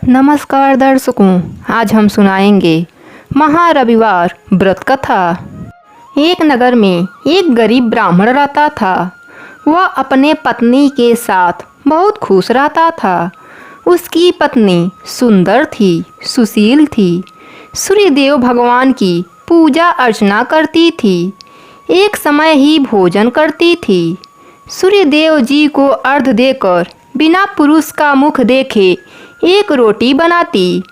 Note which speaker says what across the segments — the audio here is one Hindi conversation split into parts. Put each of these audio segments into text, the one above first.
Speaker 1: नमस्कार दर्शकों, आज हम सुनाएंगे महारविवार व्रत कथा। एक नगर में एक गरीब ब्राह्मण रहता था। वह अपने पत्नी के साथ बहुत खुश रहता था। उसकी पत्नी सुंदर थी, सुशील थी, सूर्यदेव भगवान की पूजा अर्चना करती थी, एक समय ही भोजन करती थी। सूर्यदेव जी को अर्घ्य देकर बिना पुरुष का मुख देखे एक रोटी बनाती।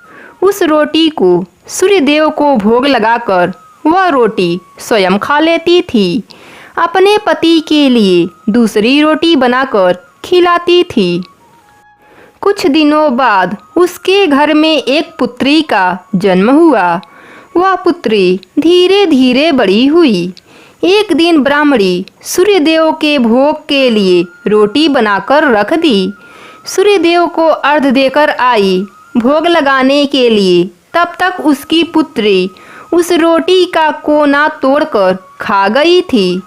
Speaker 1: उस रोटी को सूर्यदेव को भोग लगाकर वह रोटी स्वयं खा लेती थी। अपने पति के लिए दूसरी रोटी बनाकर खिलाती थी। कुछ दिनों बाद उसके घर में एक पुत्री का जन्म हुआ। वह पुत्री धीरे धीरे बड़ी हुई। एक दिन ब्राह्मणी सूर्यदेव के भोग के लिए रोटी बनाकर रख दी। सूर्यदेव को अर्घ्य देकर आई भोग लगाने के लिए। तब तक उसकी पुत्री उस रोटी का कोना तोड़कर खा गई थी,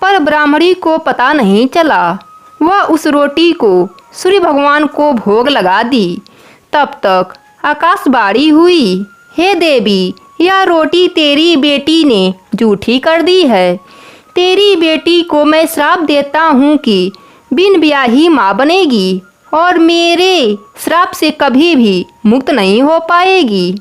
Speaker 1: पर ब्राह्मणी को पता नहीं चला। वह उस रोटी को सूर्य भगवान को भोग लगा दी। तब तक आकाशवाणी हुई, हे देवी, यह रोटी तेरी बेटी ने जूठी कर दी है। तेरी बेटी को मैं श्राप देता हूँ कि बिन ब्याही माँ बनेगी और मेरे श्राप से कभी भी मुक्त नहीं हो पाएगी।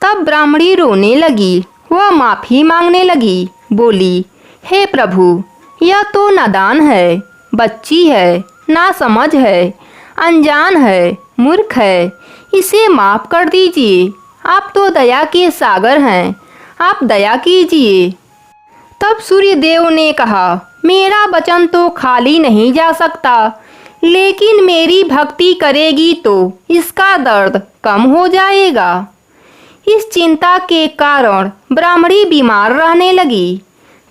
Speaker 1: तब ब्राह्मणी रोने लगी। वह माफ़ी मांगने लगी, बोली, हे प्रभु, यह तो नादान है, बच्ची है, नासमझ है, अनजान है, मूर्ख है, इसे माफ़ कर दीजिए। आप तो दया के सागर हैं, आप दया कीजिए। तब सूर्यदेव ने कहा, मेरा वचन तो खाली नहीं जा सकता, लेकिन मेरी भक्ति करेगी तो इसका दर्द कम हो जाएगा। इस चिंता के कारण ब्राह्मणी बीमार रहने लगी।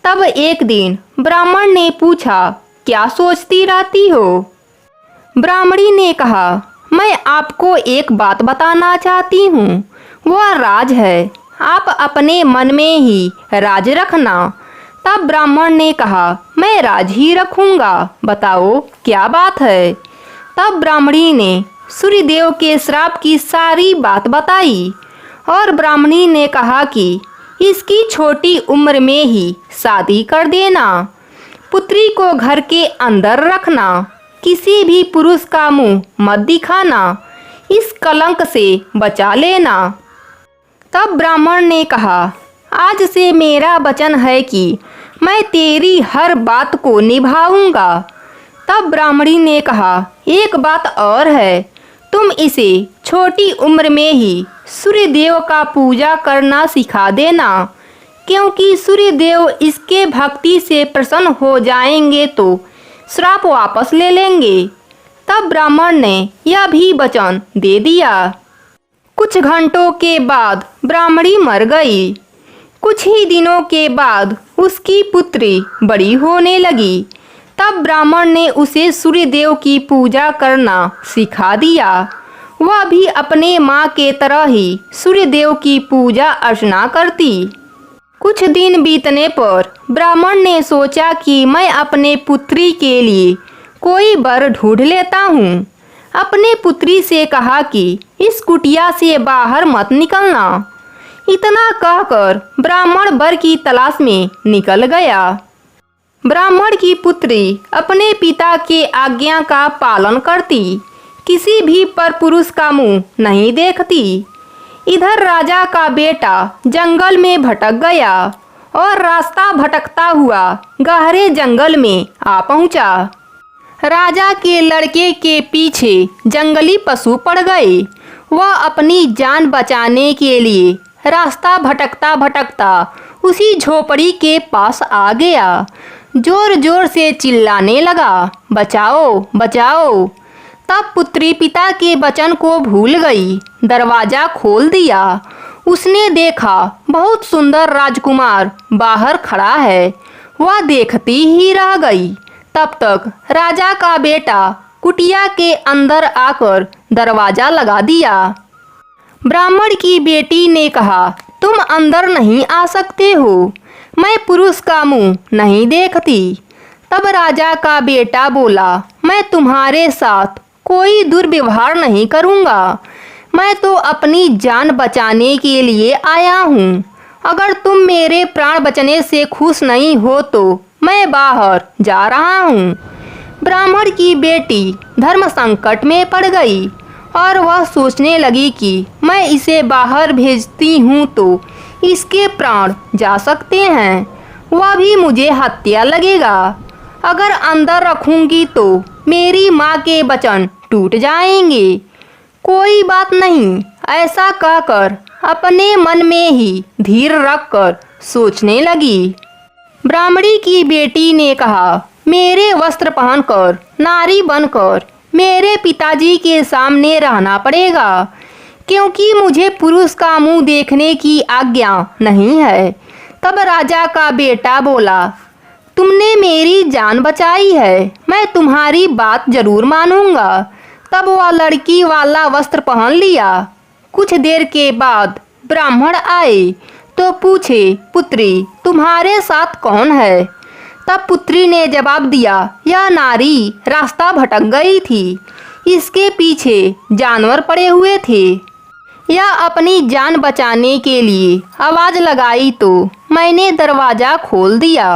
Speaker 1: तब एक दिन ब्राह्मण ने पूछा, क्या सोचती रहती हो? ब्राह्मणी ने कहा, मैं आपको एक बात बताना चाहती हूँ, वह राज है, आप अपने मन में ही राज रखना। तब ब्राह्मण ने कहा, मैं राज ही रखूँगा, बताओ क्या बात है? तब ब्राह्मणी ने सूर्यदेव के श्राप की सारी बात बताई और ब्राह्मणी ने कहा कि इसकी छोटी उम्र में ही शादी कर देना, पुत्री को घर के अंदर रखना, किसी भी पुरुष का मुंह मत दिखाना, इस कलंक से बचा लेना। तब ब्राह्मण ने कहा, आज से मेरा वचन है कि मैं तेरी हर बात को निभाऊंगा। तब ब्राह्मणी ने कहा, एक बात और है, तुम इसे छोटी उम्र में ही सूर्यदेव का पूजा करना सिखा देना, क्योंकि सूर्यदेव इसके भक्ति से प्रसन्न हो जाएंगे तो श्राप वापस ले लेंगे। तब ब्राह्मण ने यह भी वचन दे दिया। कुछ घंटों के बाद ब्राह्मणी मर गई। कुछ ही दिनों के बाद उसकी पुत्री बड़ी होने लगी। तब ब्राह्मण ने उसे सूर्यदेव की पूजा करना सिखा दिया। वह भी अपने माँ के तरह ही सूर्यदेव की पूजा अर्चना करती। कुछ दिन बीतने पर ब्राह्मण ने सोचा कि मैं अपने पुत्री के लिए कोई वर ढूंढ लेता हूँ। अपने पुत्री से कहा कि इस कुटिया से बाहर मत निकलना। इतना कहकर ब्राह्मण वर की तलाश में निकल गया। ब्राह्मण की पुत्री अपने पिता के आज्ञा का पालन करती, किसी भी पर पुरुष का मुंह नहीं देखती। इधर राजा का बेटा जंगल में भटक गया और रास्ता भटकता हुआ गहरे जंगल में आ पहुंचा। राजा के लड़के के पीछे जंगली पशु पड़ गए। वह अपनी जान बचाने के लिए रास्ता भटकता भटकता उसी झोपड़ी के पास आ गया। जोर जोर से चिल्लाने लगा, बचाओ बचाओ। तब पुत्री पिता के वचन को भूल गई। दरवाज़ा खोल दिया। उसने देखा बहुत सुंदर राजकुमार बाहर खड़ा है। वह देखती ही रह गई। तब तक राजा का बेटा कुटिया के अंदर आकर दरवाज़ा लगा दिया। ब्राह्मण की बेटी ने कहा, तुम अंदर नहीं आ सकते हो, मैं पुरुष का मुंह नहीं देखती। तब राजा का बेटा बोला, मैं तुम्हारे साथ कोई दुर्व्यवहार नहीं करूँगा, मैं तो अपनी जान बचाने के लिए आया हूँ। अगर तुम मेरे प्राण बचने से खुश नहीं हो तो मैं बाहर जा रहा हूँ। ब्राह्मण की बेटी धर्म संकट में पड़ गई और वह सोचने लगी कि मैं इसे बाहर भेजती हूँ तो इसके प्राण जा सकते हैं, वह भी मुझे हत्या लगेगा। अगर अंदर रखूंगी तो मेरी माँ के वचन टूट जाएंगे। कोई बात नहीं, ऐसा कहकर अपने मन में ही धीर रखकर सोचने लगी। ब्राह्मणी की बेटी ने कहा, मेरे वस्त्र पहनकर नारी बनकर मेरे पिताजी के सामने रहना पड़ेगा, क्योंकि मुझे पुरुष का मुंह देखने की आज्ञा नहीं है। तब राजा का बेटा बोला, तुमने मेरी जान बचाई है, मैं तुम्हारी बात जरूर मानूंगा। तब वह लड़की वाला वस्त्र पहन लिया। कुछ देर के बाद ब्राह्मण आए तो पूछे, पुत्री तुम्हारे साथ कौन है? तब पुत्री ने जवाब दिया, यह नारी रास्ता भटक गई थी, इसके पीछे जानवर पड़े हुए थे। यह अपनी जान बचाने के लिए आवाज़ लगाई तो मैंने दरवाज़ा खोल दिया।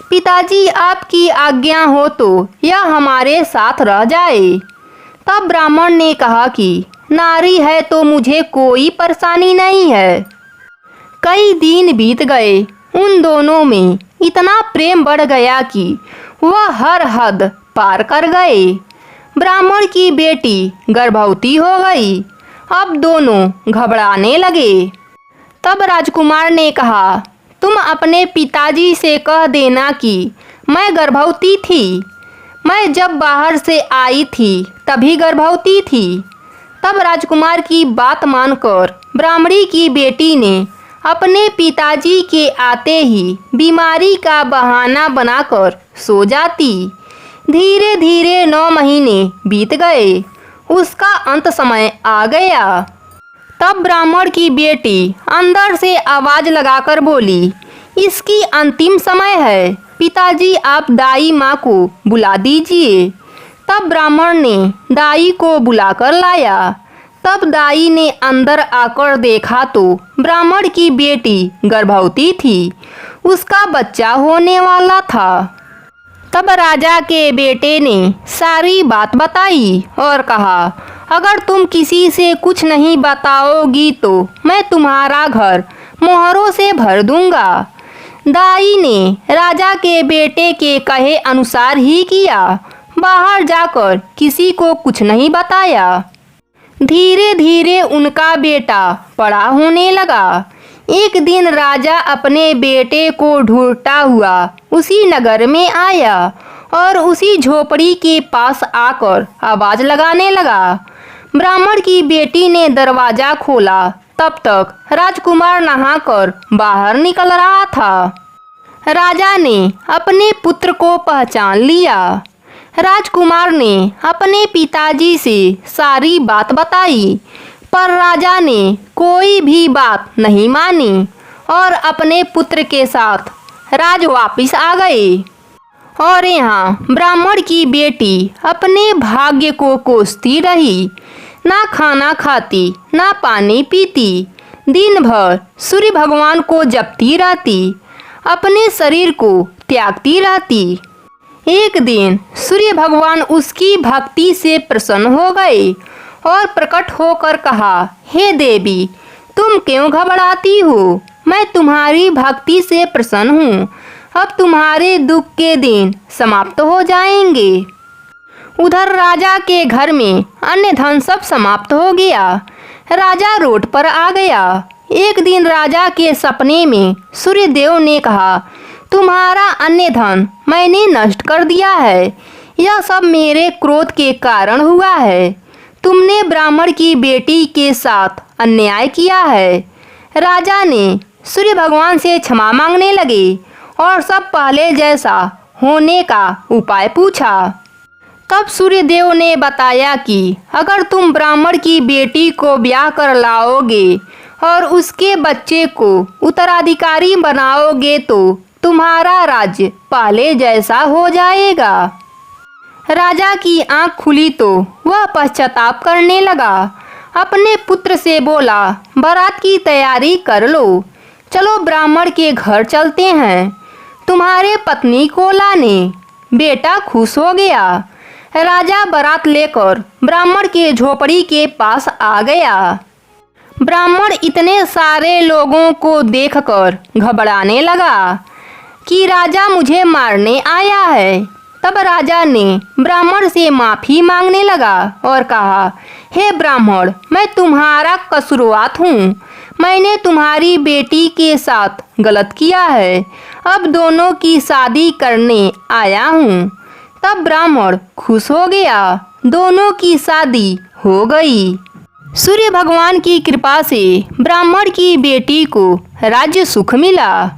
Speaker 1: पिताजी आपकी आज्ञा हो तो यह हमारे साथ रह जाए। तब ब्राह्मण ने कहा कि नारी है तो मुझे कोई परेशानी नहीं है। कई दिन बीत गए। उन दोनों में इतना प्रेम बढ़ गया कि वह हर हद पार कर गए। ब्राह्मण की बेटी गर्भवती हो गई। अब दोनों घबराने लगे। तब राजकुमार ने कहा, तुम अपने पिताजी से कह देना कि मैं गर्भवती थी। मैं जब बाहर से आई थी तभी गर्भवती थी। तब राजकुमार की बात मानकर ब्राह्मणी की बेटी ने अपने पिताजी के आते ही बीमारी का बहाना बनाकर सो जाती। धीरे धीरे 9 महीने बीत गए। उसका अंत समय आ गया। तब ब्राह्मण की बेटी अंदर से आवाज़ लगाकर बोली, इसकी अंतिम समय है, पिताजी आप दाई माँ को बुला दीजिए। तब ब्राह्मण ने दाई को बुलाकर लाया। तब दाई ने अंदर आकर देखा तो ब्राह्मण की बेटी गर्भवती थी, उसका बच्चा होने वाला था। तब राजा के बेटे ने सारी बात बताई और कहा, अगर तुम किसी से कुछ नहीं बताओगी तो मैं तुम्हारा घर मोहरों से भर दूंगा। दाई ने राजा के बेटे के कहे अनुसार ही किया। बाहर जाकर किसी को कुछ नहीं बताया। धीरे धीरे उनका बेटा बड़ा होने लगा। एक दिन राजा अपने बेटे को ढूंढता हुआ उसी नगर में आया और उसी झोपड़ी के पास आकर आवाज़ लगाने लगा। ब्राह्मण की बेटी ने दरवाज़ा खोला। तब तक राजकुमार नहाकर बाहर निकल रहा था। राजा ने अपने पुत्र को पहचान लिया। राजकुमार ने अपने पिताजी से सारी बात बताई, पर राजा ने कोई भी बात नहीं मानी और अपने पुत्र के साथ राज वापिस आ गए। और यहाँ ब्राह्मण की बेटी अपने भाग्य को कोसती रही। ना खाना खाती, ना पानी पीती, दिन भर सूर्य भगवान को जपती रहती, अपने शरीर को त्यागती रहती। एक दिन सूर्य भगवान उसकी भक्ति से प्रसन्न हो गए और प्रकट होकर कहा, हे देवी, तुम क्यों घबराती हो? मैं तुम्हारी भक्ति से प्रसन्न हूँ। अब तुम्हारे दुख के दिन समाप्त हो जाएंगे। उधर राजा के घर में अन्य धन सब समाप्त हो गया। राजा रोड पर आ गया। एक दिन राजा के सपने में सूर्य देव ने कहा, तुम्हारा अन्य धन मैंने नष्ट कर दिया है। यह सब मेरे क्रोध के कारण हुआ है। तुमने ब्राह्मण की बेटी के साथ अन्याय किया है। राजा ने सूर्य भगवान से क्षमा मांगने लगे और सब पहले जैसा होने का उपाय पूछा। तब सूर्य देव ने बताया कि अगर तुम ब्राह्मण की बेटी को ब्याह कर लाओगे और उसके बच्चे को उत्तराधिकारी बनाओगे तो तुम्हारा राज्य पहले जैसा हो जाएगा। राजा की आंख खुली तो वह पश्चाताप करने लगा अपने पुत्र से बोला, बारात की तैयारी कर लो, चलो ब्राह्मण के घर चलते हैं तुम्हारे पत्नी को लाने। बेटा खुश हो गया। राजा बारात लेकर ब्राह्मण के झोपड़ी के पास आ गया। ब्राह्मण इतने सारे लोगों को देखकर घबराने लगा कि राजा मुझे मारने आया है। तब राजा ने ब्राह्मण से माफ़ी मांगने लगा और कहा, हे ब्राह्मण, मैं तुम्हारा कसूरवार हूँ। मैंने तुम्हारी बेटी के साथ गलत किया है। अब दोनों की शादी करने आया हूँ। तब ब्राह्मण खुश हो गया। दोनों की शादी हो गई। सूर्य भगवान की कृपा से ब्राह्मण की बेटी को राज्य सुख मिला।